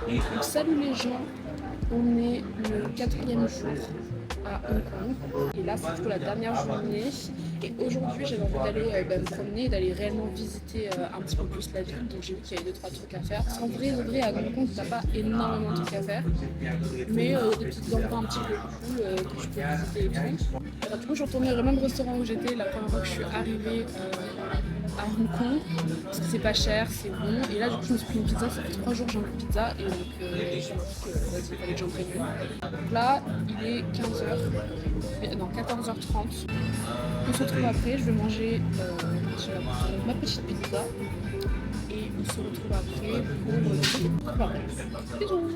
Donc, salut les gens, on est le 4e jour à Hong Kong et là c'est pour la dernière journée et aujourd'hui j'avais envie d'aller me promener et d'aller réellement visiter un petit peu plus la ville, donc j'ai vu qu'il y avait 2-3 trucs à faire. Parce qu'en vrai à Hong Kong t'as pas énormément de trucs à faire, mais des petits endroits un petit peu cool que tu peux visiter et tout. Alors, du coup je suis retournée au même restaurant où j'étais la première fois que je suis arrivée à Hong Kong parce que c'est pas cher, c'est bon. Et là du coup je me suis pris une pizza, ça fait 3 jours que j'ai une pizza et donc je me suis dit que vas-y, il fallait que j'en prenne une. Donc là il est 15h, non 14h30. On se retrouve après, je vais manger ma petite pizza et on se retrouve après pour bisous.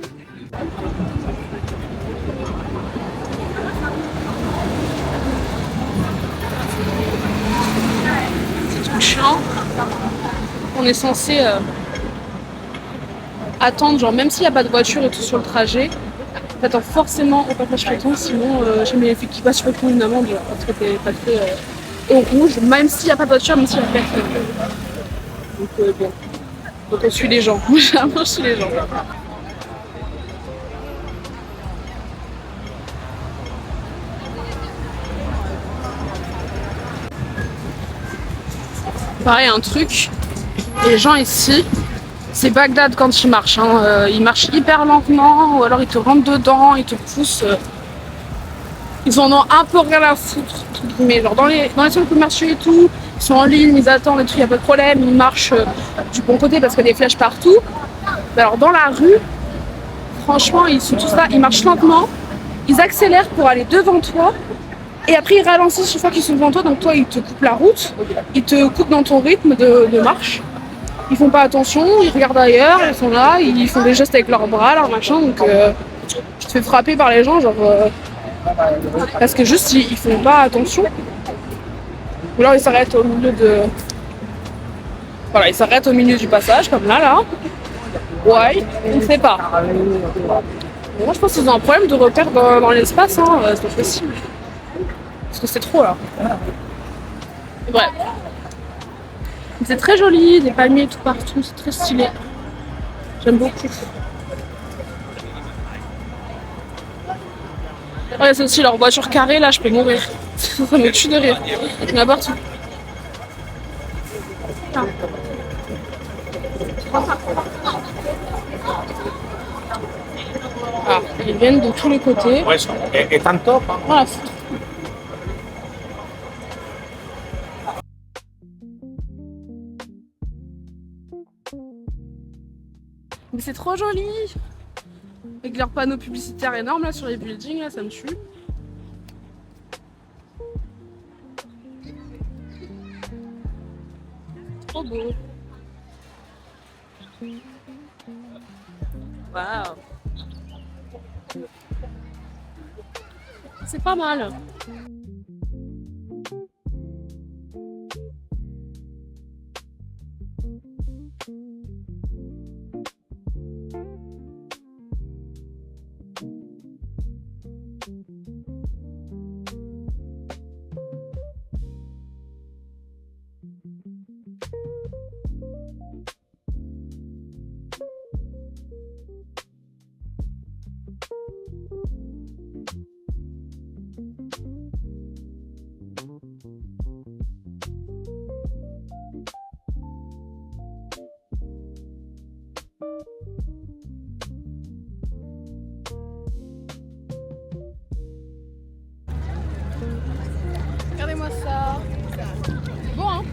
C'est tout chiant. On est censé attendre, genre même s'il n'y a pas de voiture et tout sur le trajet, t'attends forcément au passage piéton, sinon jamais fait qui passe sur une amende genre, parce que t'es passé au rouge, même s'il n'y a pas de voiture, même s'il y a personne. Donc bon, donc on suit les gens. Moi généralement je suis les gens. Pareil, un truc, les gens ici, c'est Bagdad quand ils marchent, hein. Ils marchent hyper lentement, ou alors ils te rentrent dedans, ils te poussent. Ils en ont un peu rien à foutre, mais genre dans les centres commerciaux et tout, ils sont en ligne, ils attendent et tout, il n'y a pas de problème, ils marchent du bon côté parce qu'il y a des flèches partout. Mais alors dans la rue, franchement, ils sont tous là, ils marchent lentement, ils accélèrent pour aller devant toi. Et après, ils ralentissent chaque fois qu'ils sont devant toi, donc toi, ils te coupent la route, ils te coupent dans ton rythme de marche. Ils font pas attention, ils regardent ailleurs, ils sont là, ils font des gestes avec leurs bras, leurs machins, donc tu te fais frapper par les gens, genre parce que juste ils font pas attention. Ou alors ils s'arrêtent au milieu de. Voilà, ils s'arrêtent au milieu du passage, comme là. Ouais, on ne sait pas. Moi je pense qu'ils ont un problème de repère dans l'espace, hein, c'est pas possible. Parce que c'est trop là. Bref. C'est très joli, des palmiers tout partout, c'est très stylé. J'aime beaucoup. Ouais, c'est aussi leur voiture carrée, là, je peux mourir. Ça me tue de rire. Il y en a partout. Ah, ils viennent de tous les côtés. Et tanto. Voilà. Mais c'est trop joli! Avec leurs panneaux publicitaires énormes là sur les buildings, là, ça me tue. Trop beau. Waouh. C'est pas mal. Regardez-moi ça. C'est bon, hein?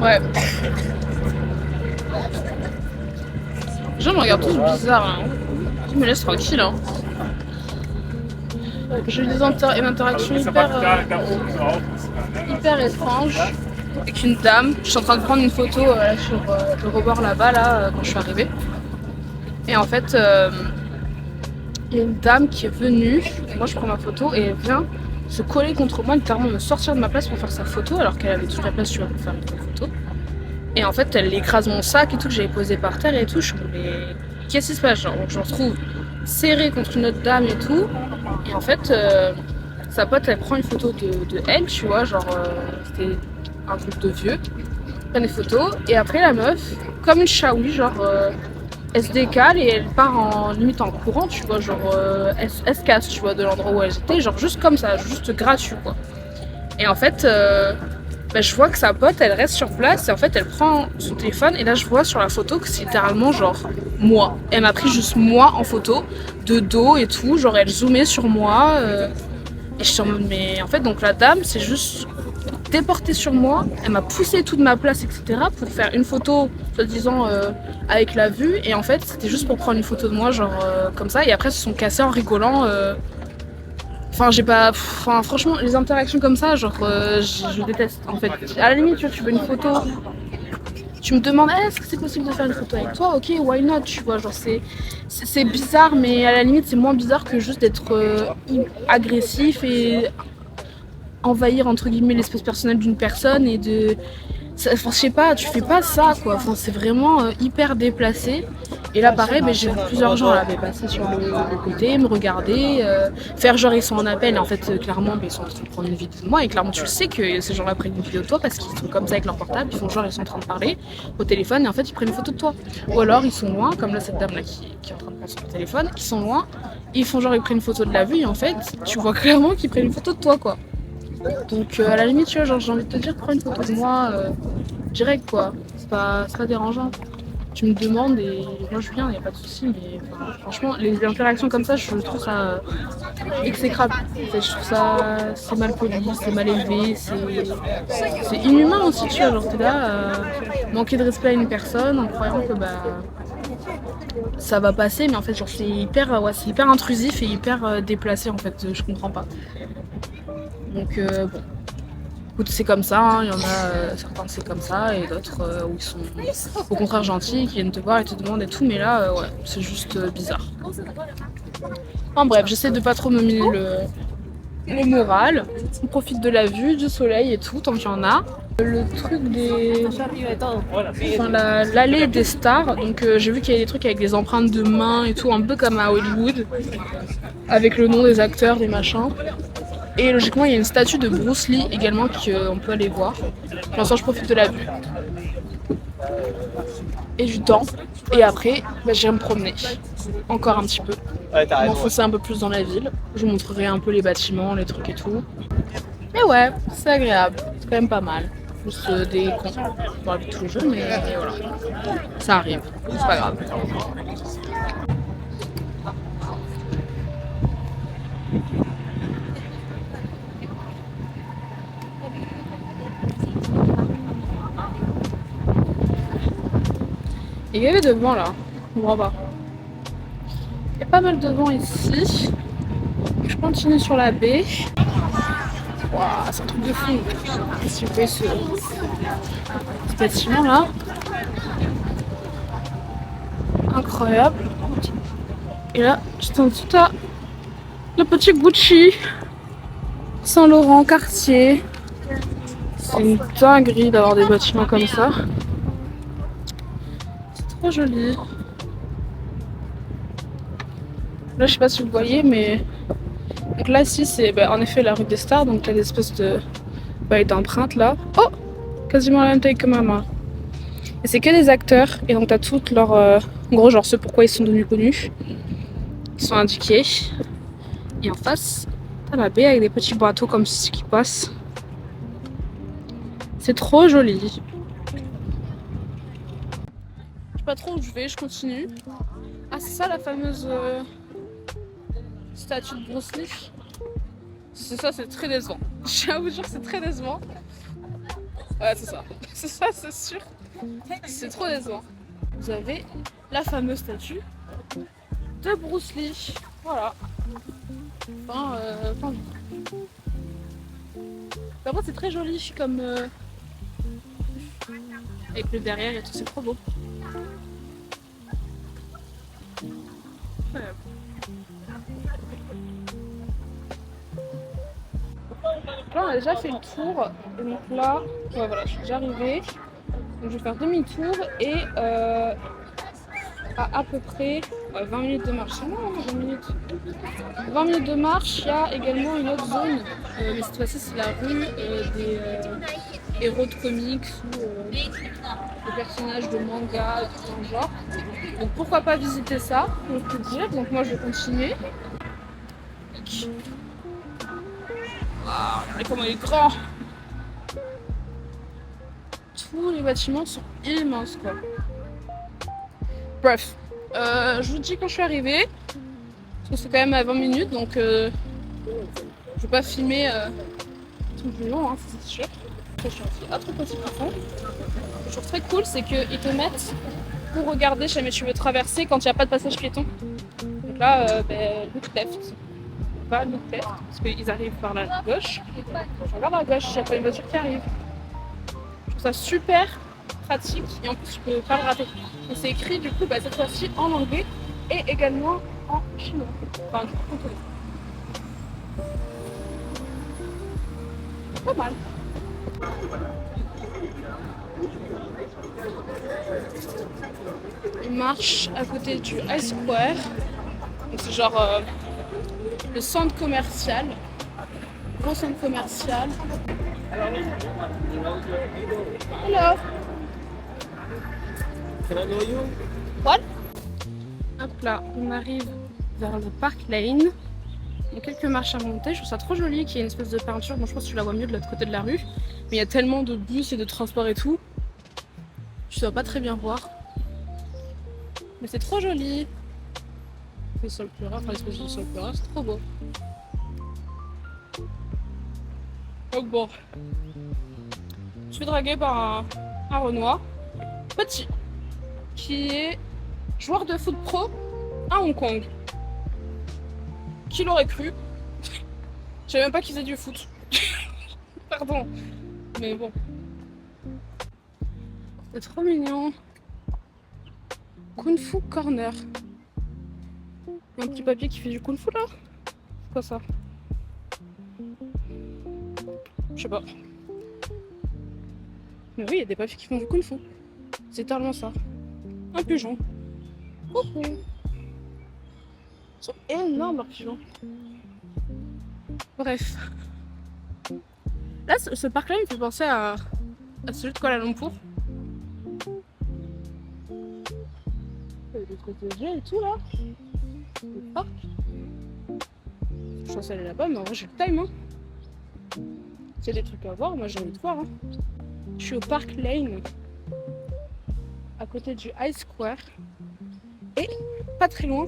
Ouais. Les gens me regardent tous bizarre là. Ils me laissent tranquille, hein. J'ai eu une interaction hyper étrange avec une dame. Je suis en train de prendre une photo sur le rebord là-bas là, quand je suis arrivée. Et en fait, il y a une dame qui est venue. Moi je prends ma photo et elle vient se coller contre moi, littéralement me sortir de ma place pour faire sa photo alors qu'elle avait toute la place sur pour faire une photo. Et en fait elle écrase mon sac et tout que j'avais posé par terre et tout. Je voulais qu'est-ce qui se passe? Genre, je me retrouve serrée contre une autre dame et tout. Et en fait, sa pote, elle prend une photo de elle, tu vois, genre, c'était un truc de vieux. Elle prend des photos. Et après, la meuf, comme une chaoui, genre, elle se décale et elle part en limite en courant, tu vois, genre, elle se casse, tu vois, de l'endroit où elle était, genre, juste comme ça, juste gratuit, quoi. Et en fait, bah, je vois que sa pote, elle reste sur place et en fait, elle prend son téléphone et là, je vois sur la photo que c'est littéralement genre moi. Elle m'a pris juste moi en photo, de dos et tout, genre elle zoomait sur moi. Et je suis en mode, mais en fait, donc la dame, c'est juste déportée sur moi. Elle m'a poussé toute ma place, etc. pour faire une photo, soi-disant, avec la vue. Et en fait, c'était juste pour prendre une photo de moi, genre comme ça. Et après, ils se sont cassés en rigolant. Enfin, j'ai pas. Enfin, franchement, les interactions comme ça, genre, je déteste en fait. À la limite, tu veux une photo, tu me demandes est-ce que c'est possible de faire une photo avec toi? Ok, why not? Tu vois, genre, c'est bizarre, mais à la limite, c'est moins bizarre que juste d'être agressif et envahir entre guillemets l'espace personnel d'une personne et de. Enfin, je sais pas, tu fais pas ça quoi. Enfin, c'est vraiment hyper déplacé. Et là, pareil, ben, j'ai vu plusieurs gens là, passer sur le côté, me regarder, faire genre ils sont en appel. Et en fait, clairement, ben, ils sont en train de prendre une vidéo de moi. Et clairement, tu le sais que ces gens-là prennent une vidéo de toi parce qu'ils sont comme ça avec leur portable. Ils font genre ils sont en train de parler au téléphone et en fait, ils prennent une photo de toi. Ou alors, ils sont loin, comme là, cette dame là qui est en train de prendre son téléphone. Ils sont loin, ils font genre ils prennent une photo de la vue. Et en fait, tu vois clairement qu'ils prennent une photo de toi quoi. Donc à la limite, tu vois, genre j'ai envie de te dire, prends une photo de moi direct quoi. C'est pas dérangeant. Tu me demandes et moi je viens, y a pas de souci. Mais enfin, franchement, les interactions comme ça, je trouve ça exécrable. En fait, je trouve ça c'est mal poli, c'est mal élevé, c'est inhumain aussi, tu vois. Genre t'es là, manquer de respect à une personne en croyant que bah ça va passer, mais en fait genre c'est hyper intrusif et hyper déplacé en fait. Je comprends pas. Donc bon, écoute, c'est comme ça, hein. Il y en a certains c'est comme ça et d'autres où ils sont au contraire gentils, qui viennent te voir et te demandent et tout, mais là ouais, c'est juste bizarre. En bref, j'essaie de pas trop me miner le moral, on profite de la vue, du soleil et tout, tant qu'il y en a. Le truc des... Enfin, l'allée des stars, donc j'ai vu qu'il y avait des trucs avec des empreintes de mains et tout, un peu comme à Hollywood, avec le nom des acteurs, des machins. Et logiquement, il y a une statue de Bruce Lee également qu'on peut aller voir. Pour l'instant, je profite de la vue. Et du temps. Et après, bah, j'irai me promener. Encore un petit peu. Ouais, t'as raison. M'enfoncer un peu plus dans la ville. Je vous montrerai un peu les bâtiments, les trucs et tout. Mais ouais, c'est agréable. C'est quand même pas mal. Juste des cons dans la vie de tous les jours, mais voilà. Ça arrive. C'est pas grave. Et il y avait de vent là, on voit pas. Il y a pas mal de vent ici. Je continue sur la baie. Waouh, c'est un truc de fou. Si vous voyez ce bâtiment là. Incroyable. Et là, juste en dessous, t'as le petit Gucci. Saint-Laurent, Cartier. C'est une dinguerie d'avoir des bâtiments comme ça. C'est trop joli. Là, je sais pas si vous voyez, mais donc là, ici, c'est en effet la rue des Stars. Donc, t'as des espèces de d'empreintes là. Oh, quasiment la même taille que ma main. Et c'est que des acteurs. Et donc, t'as toutes leurs. En gros, genre ceux pourquoi ils sont devenus connus. Ils sont indiqués. Et en face, t'as la baie avec des petits bateaux comme ceci qui passent. C'est trop joli. Je sais pas trop où je vais, je continue. Ah, c'est ça la fameuse statue de Bruce Lee. C'est ça, c'est très décevant. Je vais vous dire, c'est très décevant. Ouais, c'est ça. C'est ça, c'est sûr. C'est trop décevant. Vous avez la fameuse statue de Bruce Lee. Voilà. Enfin, par contre, c'est très joli comme. Avec le derrière et tout, c'est trop beau. Ouais. Là, on a déjà fait le tour. Et donc là, ouais, voilà, je suis déjà arrivée. Donc je vais faire demi-tour et à peu près 20 minutes de marche. Non, 20 minutes. 20 minutes de marche, il y a également une autre zone. Mais cette fois-ci, c'est la rue des héros de comics ou des personnages de manga, tout ce genre. Donc pourquoi pas visiter ça, on peut dire. Donc moi, je vais continuer. Regardez comment il est grand. Tous les bâtiments sont immenses, quoi. Bref, je vous dis quand je suis arrivée, parce que c'est quand même à 20 minutes, donc je vais pas filmer tout le long, hein, c'est sûr. Je suis aussi autre petit enfant. Ce que je trouve très cool, c'est qu'ils te mettent pour regarder jamais tu veux traverser quand il n'y a pas de passage piéton. Donc là, look left. Pas look left, parce qu'ils arrivent par la gauche. Je regarde à gauche, il n'y a pas une voiture qui arrive. Je trouve ça super pratique et en plus tu peux pas le rater. Et c'est écrit du coup cette fois-ci en anglais et également en chinois. Enfin, du coup, en anglais. Pas mal. On marche à côté du High Square. Donc c'est genre le centre commercial. Gros centre commercial. Hello. Can I know you? What? Hop là, on arrive vers le Park Lane. Il y a quelques marches à monter. Je trouve ça trop joli qu'il y ait une espèce de peinture. Bon, je pense que tu la vois mieux de l'autre côté de la rue. Mais il y a tellement de bus et de transports et tout. Je ne dois pas très bien voir. Mais c'est trop joli. Le sol pleura, enfin l'espèce de sol pleura, c'est trop beau. Donc bon. Je suis draguée par un Renoir. Petit. Qui est joueur de foot pro à Hong Kong. Qui l'aurait cru? Je savais même pas qu'il faisait du foot. Pardon. Mais bon. C'est trop mignon. Kung Fu Corner. Il y a un petit papier qui fait du Kung Fu là? C'est quoi ça? Je sais pas. Mais oui, il y a des papiers qui font du Kung Fu. C'est tellement ça. Un pigeon. Coucou. Ils sont énormes leurs pigeons. Bref. Là, ce parc-là, il me fait penser à celui de Kuala Lumpur. Il y a des trucs de jeux et tout là. Le parc. Je pense aller là-bas, mais en vrai, j'ai le time. Hein. S'il y a des trucs à voir, moi j'ai envie de voir. Hein. Je suis au Park Lane, à côté du High Square. Et pas très loin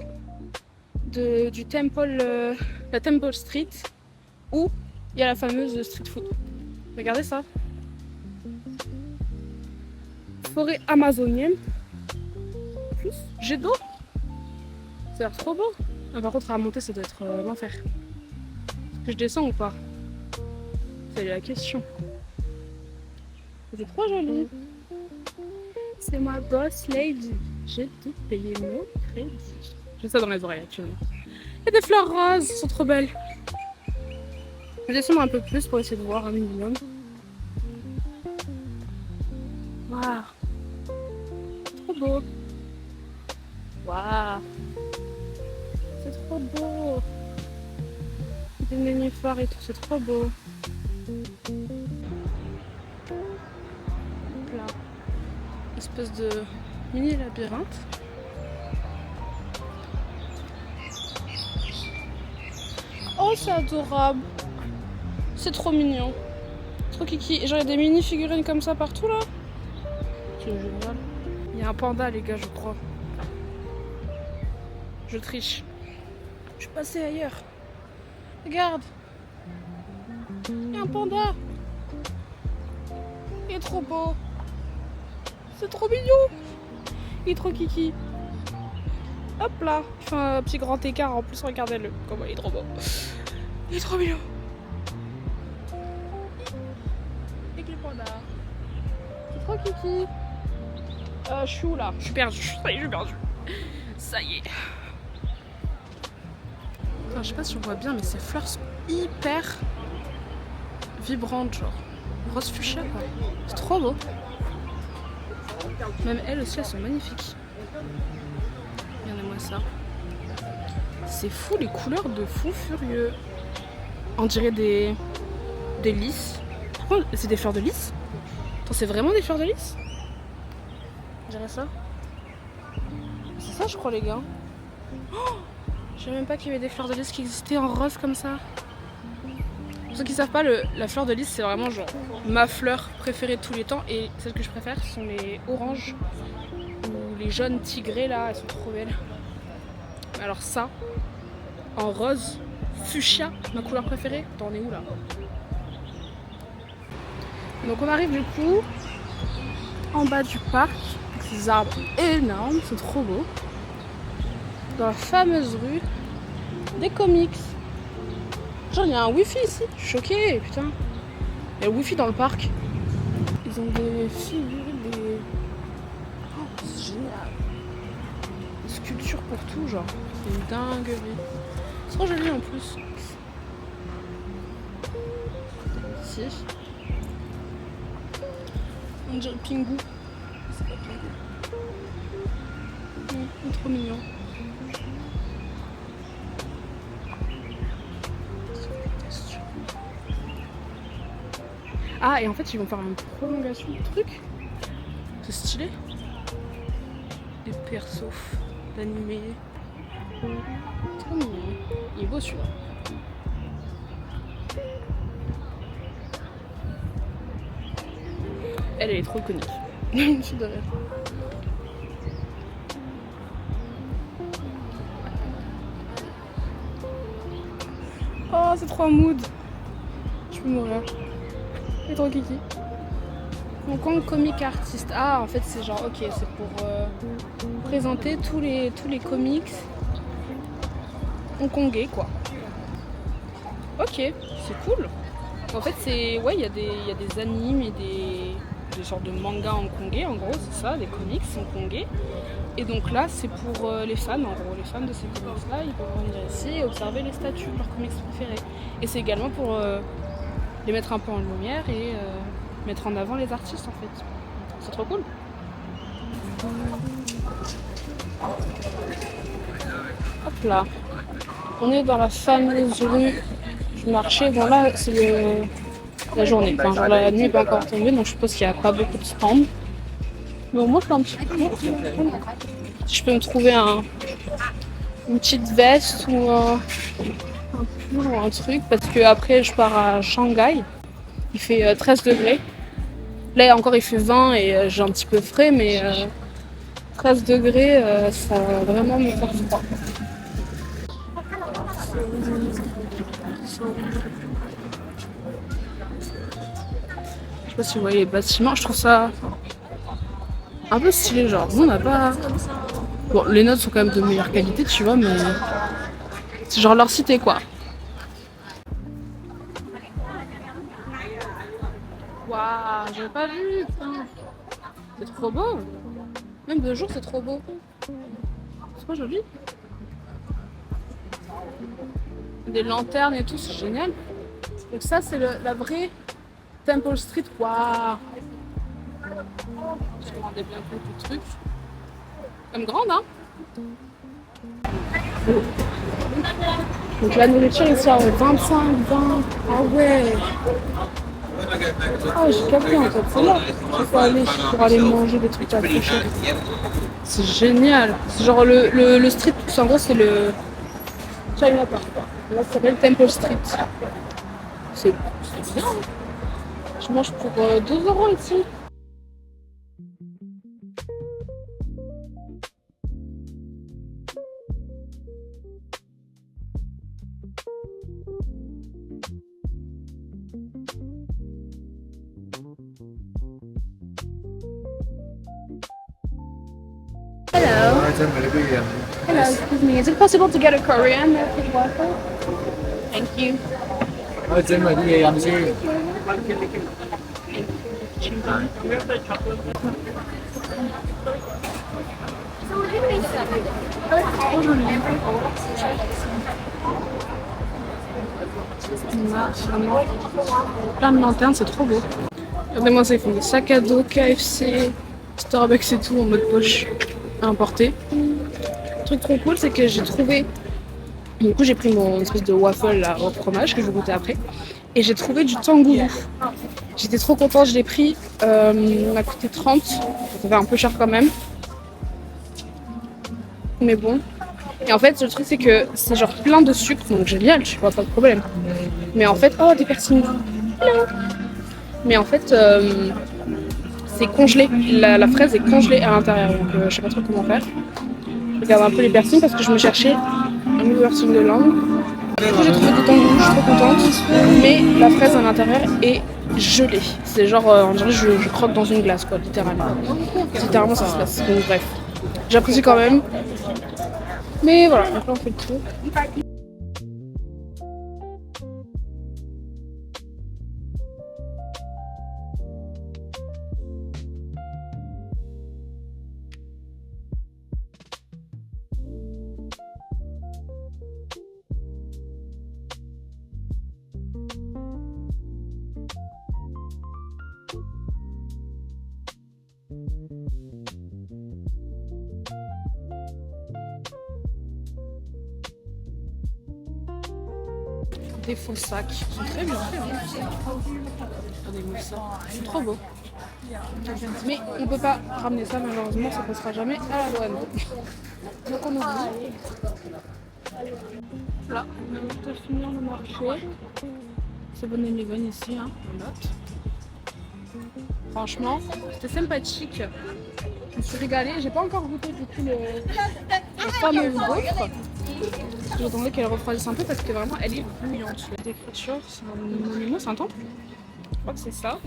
du Temple, la Temple Street, où il y a la fameuse street food. Regardez ça. Forêt amazonienne. Plus jet d'eau. Ça a l'air trop beau. Ah, par contre, à monter, ça doit être l'enfer. Est-ce que je descends ou pas? C'est la question. C'est trop joli. C'est ma boss lady. J'ai tout payé mon crédit. J'ai ça dans les oreilles actuellement. Il y a des fleurs roses, elles sont trop belles. Je vais descendre un peu plus pour essayer de voir un minimum. Waouh. Trop beau. Waouh. C'est trop beau. Des nénuphars et tout, c'est trop beau. Là. Espèce de mini labyrinthe. Oh, c'est adorable. C'est trop mignon. Trop kiki. Genre, il y a des mini figurines comme ça partout là. C'est génial. Il y a un panda, les gars, je crois. Je triche. Je suis passée ailleurs. Regarde. Il y a un panda. Il est trop beau. C'est trop mignon. Il est trop kiki. Hop là. Je fais un petit grand écart en plus. Regardez-le. Comment il est trop beau. Il est trop mignon. Avec les pandas. C'est trop kiki. Je suis où là? Je suis perdue. Ça y est, je suis perdue. Ça y est. Enfin, je sais pas si on voit bien, mais ces fleurs sont hyper vibrantes, genre rose fuchsia quoi. C'est trop beau. Même elles aussi, elles sont magnifiques. Regardez-moi ça. C'est fou, les couleurs de fou furieux. On dirait des lys. Pourquoi c'est des fleurs de lys? Attends, c'est vraiment des fleurs de lys? On dirait ça. C'est ça, je crois, les gars. Oh, je savais même pas qu'il y avait des fleurs de lys qui existaient en rose comme ça. Pour ceux qui savent pas, la fleur de lys, c'est vraiment genre ma fleur préférée de tous les temps. Et celles que je préfère sont les oranges ou les jaunes tigrés là, elles sont trop belles. Alors ça, en rose, fuchsia, ma couleur préférée. Attends, on est où là? Donc on arrive du coup en bas du parc, avec ces arbres énormes, c'est trop beau. Dans la fameuse rue des comics. Genre il y a un wifi ici, je suis choquée, putain. Il y a le wifi dans le parc. Ils ont des figures, des... Oh, c'est génial. Des sculptures pour tout, genre. C'est une dinguerie. C'est trop joli en plus. Ici. On dirait Pingu. C'est pas Pingu. Il est trop mignon. Ah, et en fait, ils vont faire une prolongation du truc. C'est stylé. Des persos d'animés. Trop mignon. Il est beau celui-là. Elle est trop connue. Je suis de rire. Oh, c'est trop un mood. Je peux mourir. C'est trop kiki. Hong Kong Comic Artist. Ah, en fait, c'est genre, ok, c'est pour présenter tous les comics hongkongais, quoi. Ok, c'est cool. En fait, c'est. Ouais, il y a des animes et des sortes de mangas hongkongais, en gros, c'est ça, des comics hongkongais. Et donc là, c'est pour les fans, en gros. Les fans de ces comics-là, ils peuvent venir ici et observer les statues de leurs comics préférés. Et c'est également pour les mettre un peu en lumière et mettre en avant les artistes, en fait. C'est trop cool. Hop là. On est dans la fameuse rue du marché. Bon là, c'est la journée. Enfin, genre la nuit n'est pas encore tombée, donc je suppose qu'il n'y a pas beaucoup de stands. Mais au moins, je fais un petit peu. Si je peux me trouver une petite veste ou un pull ou un truc, parce que après je pars à Shanghai. Il fait 13 degrés. Là encore il fait 20 et j'ai un petit peu frais, mais 13 degrés, ça va vraiment me faire froid. Je sais pas si vous voyez les bâtiments, je trouve ça un peu stylé, genre nous on n'a pas... Bon, les notes sont quand même de meilleure qualité, tu vois, mais c'est genre leur cité, quoi. Waouh, j'avais pas vu. C'est trop beau. Même de jour, c'est trop beau. C'est trop joli. Des lanternes et tout, c'est génial. Donc ça, c'est la vraie Temple Street. Waouh. Je me rendais bien compte du truc. Comme grande, hein. Donc la nourriture ici à 25, 20. Ah ouais. Ah, j'ai capté en fait, c'est là qu'il faut aller pour aller manger des trucs à peu cher. C'est génial. C'est genre le street, en gros c'est le Chinatown. Là ça s'appelle Temple Street. C'est bien. Je mange pour 2 € ici. Hello. Hello, excuse me. Is it possible to get a Korean waffle? Thank you. Plein de lanternes, c'est trop beau. Regardez-moi ça, ils font des sacs à dos, KFC, Starbucks et tout en mode poche à importer. truc trop cool, c'est que j'ai trouvé. Du coup, j'ai pris mon espèce de waffle là, au fromage que je vais goûter après. Et j'ai trouvé du tangoulou. J'étais trop contente, je l'ai pris. Il m'a coûté 30. Ça fait un peu cher quand même. Mais bon. Et en fait, le truc, c'est que c'est genre plein de sucre. Donc génial, je vois pas de problème. Mais en fait, oh, des persils. Mais en fait, c'est congelé. La fraise est congelée à l'intérieur. Donc je sais pas trop comment faire. Je regarde un peu les persils parce que je me cherchais un nouveau persils de langue. Du coup, j'ai trouvé du tangoulou, je suis trop contente. Mais la fraise à l'intérieur est gelée. C'est genre, on dirait que je croque dans une glace, quoi, littéralement. Littéralement, ça se passe. Donc, bref. J'apprécie quand même. Mais voilà, donc là, on fait le tour. Des faux sacs. Ils sont très bien faits. Regardez-moi ça. C'est trop beau. Mais on peut pas ramener ça, malheureusement, ça passera jamais à la douane. Donc on oublie. Là, on vient de finir le marché. C'est bon Eleven ici, hein, on note. Franchement, c'était sympathique. Je me suis régalée. J'ai pas encore goûté du coup le fameux gaufre. J'attendais qu'elle refroidisse un peu parce que vraiment elle est bouillante. La décriture, c'est un monument, c'est un temple. Je crois que c'est ça.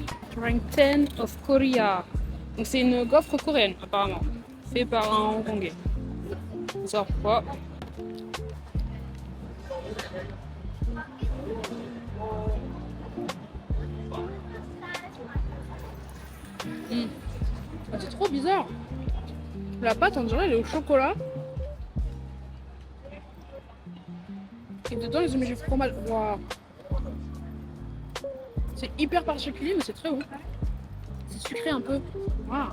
Rank 10 of Korea. Donc c'est une gaufre coréenne apparemment. Fait par un Hongkongais. On sort quoi. C'est trop bizarre. La pâte on dirait elle est au chocolat. Et dedans ils ont mis du fromage. Waouh. C'est hyper particulier mais c'est très bon. C'est sucré un peu. Waouh.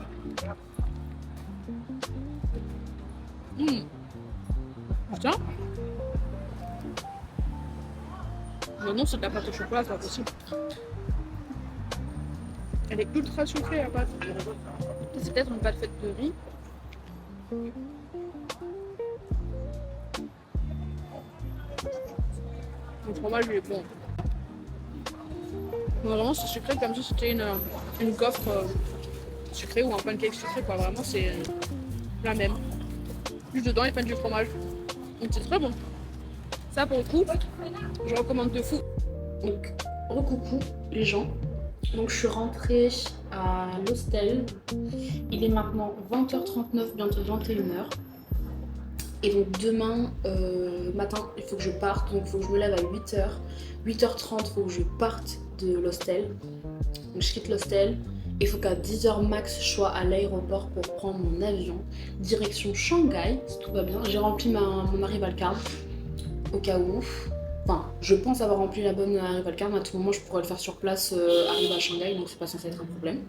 Putain. Non, c'est de la pâte au chocolat, c'est pas possible. Elle est ultra sucrée la pâte. C'est peut-être une pâte faite de riz. Le fromage il est bon. Mais vraiment c'est sucré comme si c'était une gaufre sucrée ou un pancake sucré quoi. Vraiment c'est la même. Juste dedans ils mettent du fromage. Donc c'est très bon. Ça pour le coup, je recommande de fou. Donc recoucou les gens. Donc je suis rentrée à l'hostel. Il est maintenant 20h39, bientôt 21h. Et donc demain matin, il faut que je parte. Donc il faut que je me lève à 8h. 8h30, il faut que je parte de l'hostel. Donc je quitte l'hostel. Il faut qu'à 10h max, je sois à l'aéroport pour prendre mon avion. Direction Shanghai, si tout va bien. J'ai rempli mon arrival card au cas où. Enfin, je pense avoir rempli la bonne arrival card. À tout moment, je pourrais le faire sur place, arriver à Shanghai. Donc c'est pas censé être un problème.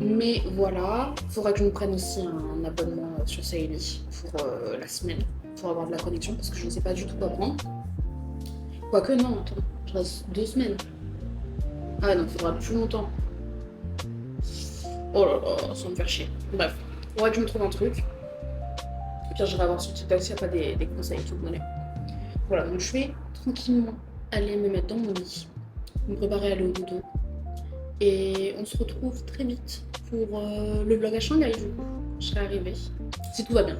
Mais voilà, il faudra que je me prenne aussi un abonnement sur Saeli pour la semaine, pour avoir de la connexion, parce que je ne sais pas du tout quoi prendre. Quoique non, attends, je reste 2 semaines. Ah non, il faudra plus longtemps. Oh là là, ça va me faire chier. Bref, il faudra que je me trouve un truc. Et puis j'irai voir sur TikTok s'il n'y a pas des conseils tout me donner. Voilà, donc je vais tranquillement aller me mettre dans mon lit, me préparer à aller au dodo. Et on se retrouve très vite pour le vlog à Shanghai du coup. Je serai arrivée. Si tout va bien.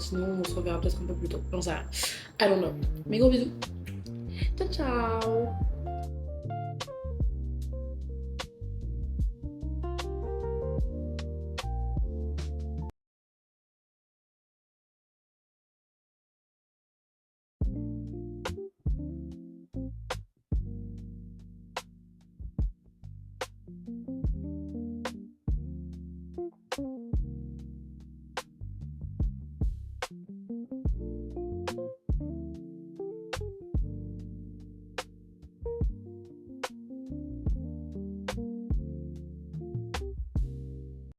Sinon on se reverra peut-être un peu plus tôt. J'en sais rien. I don't know. Mais gros bisous. Ciao ciao.